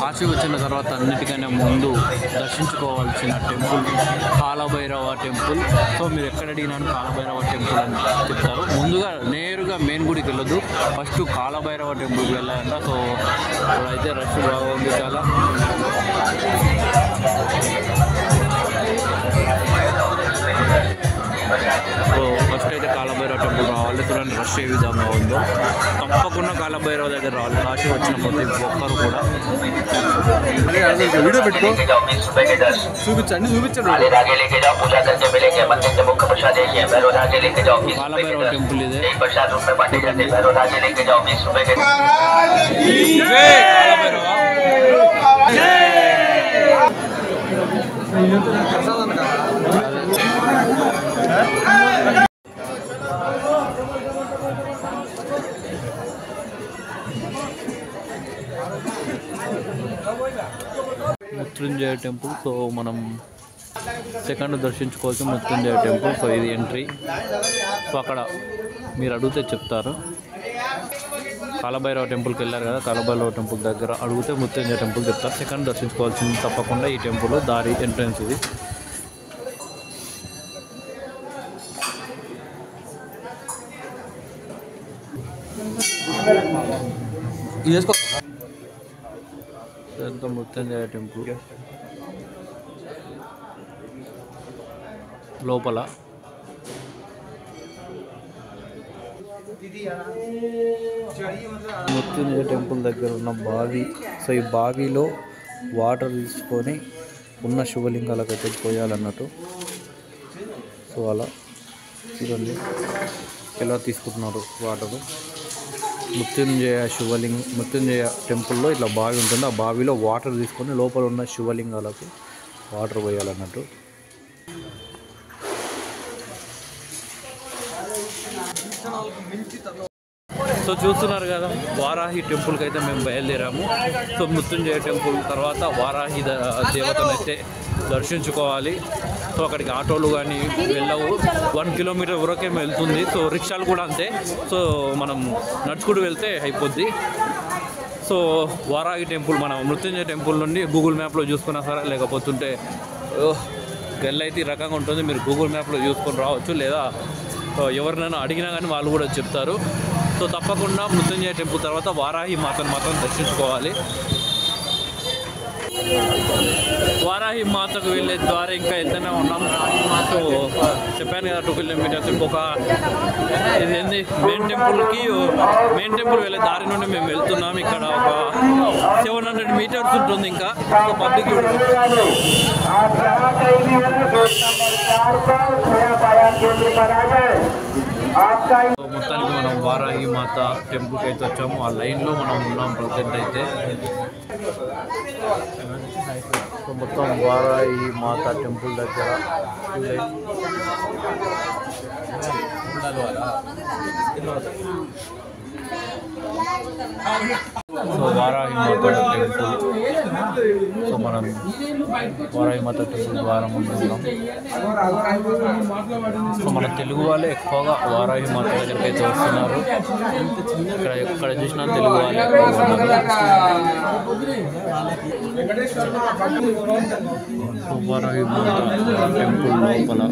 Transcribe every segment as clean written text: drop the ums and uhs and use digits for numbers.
కాశీ వచ్చిన తర్వాత అన్నిటికన్నా ముందు దర్శించుకోవాల్సిన టెంపుల్ కాలభైరవ టెంపుల్. సో మీరు ఎక్కడ అడిగినాను కాలభైరవ టెంపుల్ అని చెప్తారు. ముందుగా నేరుగా మెయిన్ గుడికి వెళ్ళొద్దు, ఫస్ట్ కాలభైరవ టెంపుల్కి వెళ్ళాలంట. సో అయితే రష్ బాగుంది చాలా. సో ఫస్ట్ అయితే కాలభైరవ టెంపుల్ రావాలి. చూడండి రష్ ఏ విధంగా ఉందో. తప్పకుండా కాలభైరవ దగ్గర రావాలి కాశీ వచ్చిన ప్రతి ఒక్కరు కూడా. వీడియో పెట్టుకో, చూపించండి చూపించండి. కాలభైరవ టెంపుల్ ఇదే. మృత్యుంజయ టెంపుల్. సో మనం సెకండ్ దర్శించుకోవాల్సి మృత్యుంజయ టెంపుల్. సో ఇది ఎంట్రీ. సో అక్కడ మీరు అడిగితే చెప్తారు. కాలభైరవ టెంపుల్కి వెళ్ళారు కదా, కాలభైరవ టెంపుల్ దగ్గర అడిగితే మృత్యుంజయ టెంపుల్ చెప్తారు. సెకండ్ దర్శించుకోవాల్సింది తప్పకుండా ఈ టెంపుల్. దారి ఎంట్రన్స్ ఇది. ఇదంతా మృత్యుంజయ టెంపుల్ లోపల. మృత్యుంజయ టెంపుల్ దగ్గర ఉన్న బావి. సో ఈ బావిలో వాటర్ తీసుకొని ఉన్న శివలింగాలకు అయితే పోయాలన్నట్టు. సో అలా చూడండి ఎలా తీసుకుంటున్నారు వాటరు. మృత్యుంజయ టెంపుల్లో ఇట్లా బావి ఉంటుంది. ఆ బావిలో వాటర్ తీసుకొని లోపల ఉన్న శివలింగాలకు వాటర్ పోయాలన్నట్టు. సో చూస్తున్నారు కదా, వారాహి టెంపుల్కి అయితే మేము బయలుదేరాము. సో మృత్యుంజయ టెంపుల్ తర్వాత వారాహి దేవతను అయితే దర్శించుకోవాలి. సో అక్కడికి ఆటోలు కానీ వెళ్ళవు, 1 కిలోమీటర్ వరకే వెళ్తుంది. సో రిక్షాలు కూడా అంతే. సో మనం నడుచుకుంటూ వెళ్తే అయిపోద్ది. సో వారాహి టెంపుల్ మనం మృత్యుంజయ టెంపుల్ నుండి గూగుల్ మ్యాప్లో చూసుకున్నా సరే, లేకపోతుంటే గెల్లైతే ఈ రకంగా ఉంటుంది. మీరు గూగుల్ మ్యాప్లో చూసుకొని రావచ్చు, లేదా ఎవరినైనా అడిగినా కానీ వాళ్ళు కూడా చెప్తారు. సో తప్పకుండా మృత్యుంజయ టెంపుల్ తర్వాత వారాహి మాతను మాత్రం దర్శించుకోవాలి. వారాహి మాతకు వెళ్ళే ద్వారా ఇంకా వెళ్తూనే ఉన్నాం. సో చెప్పాను కదా 2 కిలోమీటర్స్. ఇంకొక ఇది ఏంది మెయిన్ టెంపుల్ వెళ్ళే దారి నుండి మేము వెళ్తున్నాం. ఇక్కడ ఒక 700 మీటర్స్ ఉంటుంది ఇంకా. సో పబ్లిక్ మొత్తానికి మనం వారాహి మాత టెంపుల్కి అయితే వచ్చాము. ఆ లైన్లో మనం ఉన్నాం ప్రజెంట్ అయితే. సో మొత్తం వారాహి మాత టెంపుల్ దగ్గర సో వారాహి మాత టెంపుల్. సో మనం వారాహి మాత టెంపుల్ ద్వారా ఉన్నాం. సో మన తెలుగు వాళ్ళే ఎక్కువగా వారాహి మాత దగ్గరికి అయితే వస్తున్నారు. ఎక్కడ చూసినా తెలుగు వాళ్ళే ఎక్కువగా ఉన్నారు. సో వారాహి మాత టెంపుల్ లోపల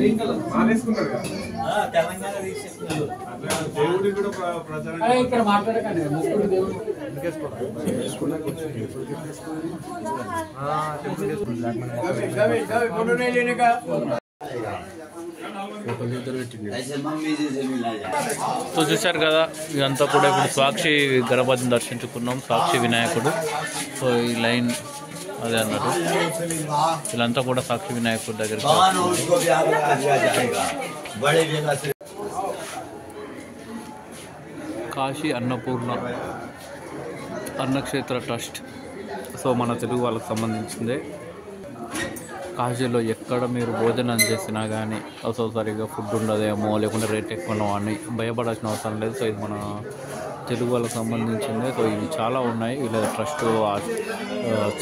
సో చూశారు కదా, ఇదంతా కూడా ఇప్పుడు సాక్షి గణపతిని దర్శించుకున్నాం. సాక్షి వినాయకుడు. సో ఈ లైన్ అదే అన్నట్టు వీళ్ళంతా కూడా సాక్షి వినాయకుడి దగ్గరికి. కాశీ అన్నపూర్ణ అన్నక్షేత్ర ట్రస్ట్. సో మన తెలుగు వాళ్ళకి సంబంధించిందే. కాశీలో ఎక్కడ మీరు భోజనం చేసినా కానీ అసలు సరిగ్గా ఫుడ్ ఉండదేమో, లేకుంటే రేట్ ఎక్కువ అని భయపడాల్సిన అవసరం లేదు. సో ఇది మన తెలుగు వాళ్ళకి సంబంధించిందే. సో ఇవి చాలా ఉన్నాయి. వీళ్ళ ట్రస్ట్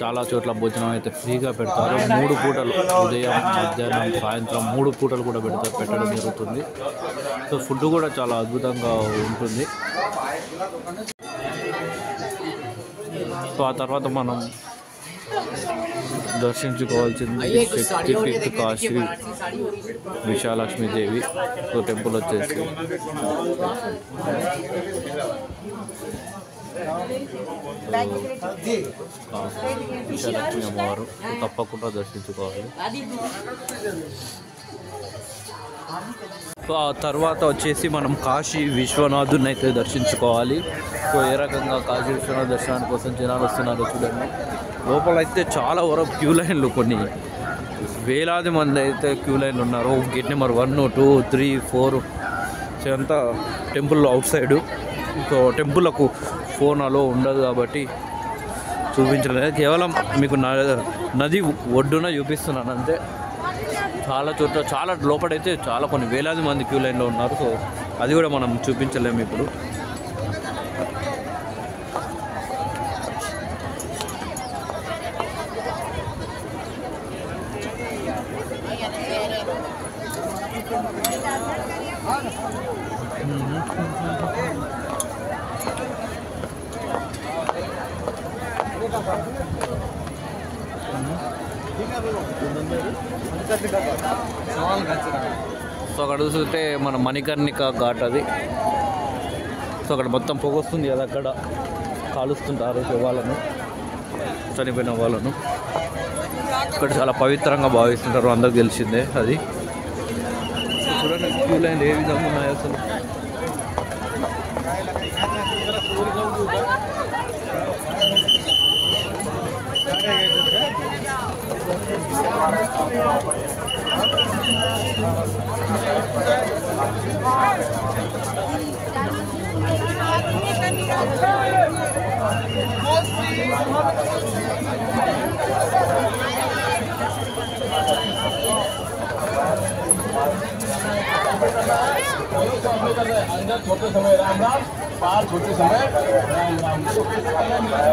చాలా చోట్ల భోజనం అయితే ఫ్రీగా పెడతారు. 3 పూటలు, ఉదయం మధ్యాహ్నం సాయంత్రం 3 పూటలు కూడా పెట్టడం జరుగుతుంది. సో ఫుడ్ కూడా చాలా అద్భుతంగా ఉంటుంది. సో ఆ తర్వాత మనం దర్శించుకోవాల్సింది శక్తిపీఠ కాశీ విశాలక్ష్మీదేవి టెంపుల్ వచ్చేసి విశాలక్ష్మి అమ్మవారు తప్పకుండా దర్శించుకోవాలి. సో ఆ తర్వాత వచ్చేసి మనం కాశీ విశ్వనాథుని అయితే దర్శించుకోవాలి. సో ఏ రకంగా కాశీ విశ్వనాథ దర్శనానికి కోసం జనాలు వస్తున్నారో చూడండి. లోపల అయితే చాలా వరకు క్యూ లైన్లు, కొన్ని వేలాది మంది అయితే క్యూ లైన్లు ఉన్నారు. గేట్ నెంబర్ 1, 2, 3, 4 అంతా టెంపుల్ అవుట్ సైడు. సో టెంపుల్లకు ఫోన్ అలో ఉండదు కాబట్టి చూపించలేదు, కేవలం మీకు నది ఒడ్డున చూపిస్తున్నాను అంతే. చాలా చోట్ల చాలా లోపలైతే చాలా కొన్ని వేలాది మంది క్యూ లైన్లో ఉన్నారు. సో అది కూడా మనం చూపించలేము ఇప్పుడు. సో అక్కడ చూస్తే మన మణికర్ణిక ఘాట్ అది. సో అక్కడ మొత్తం పొగ వస్తుంది కదా, అక్కడ కాలుస్తుంటారు శవాలను, చనిపోయిన వాళ్ళను. ఇక్కడ చాలా పవిత్రంగా భావిస్తుంటారు, అందరికి తెలిసిందే అది. చూడండి క్యూ లైన్ ఏ విధంగా ఉన్నాయి అసలు. छोटे समय राम राम, 4 छोटे समय राम राम।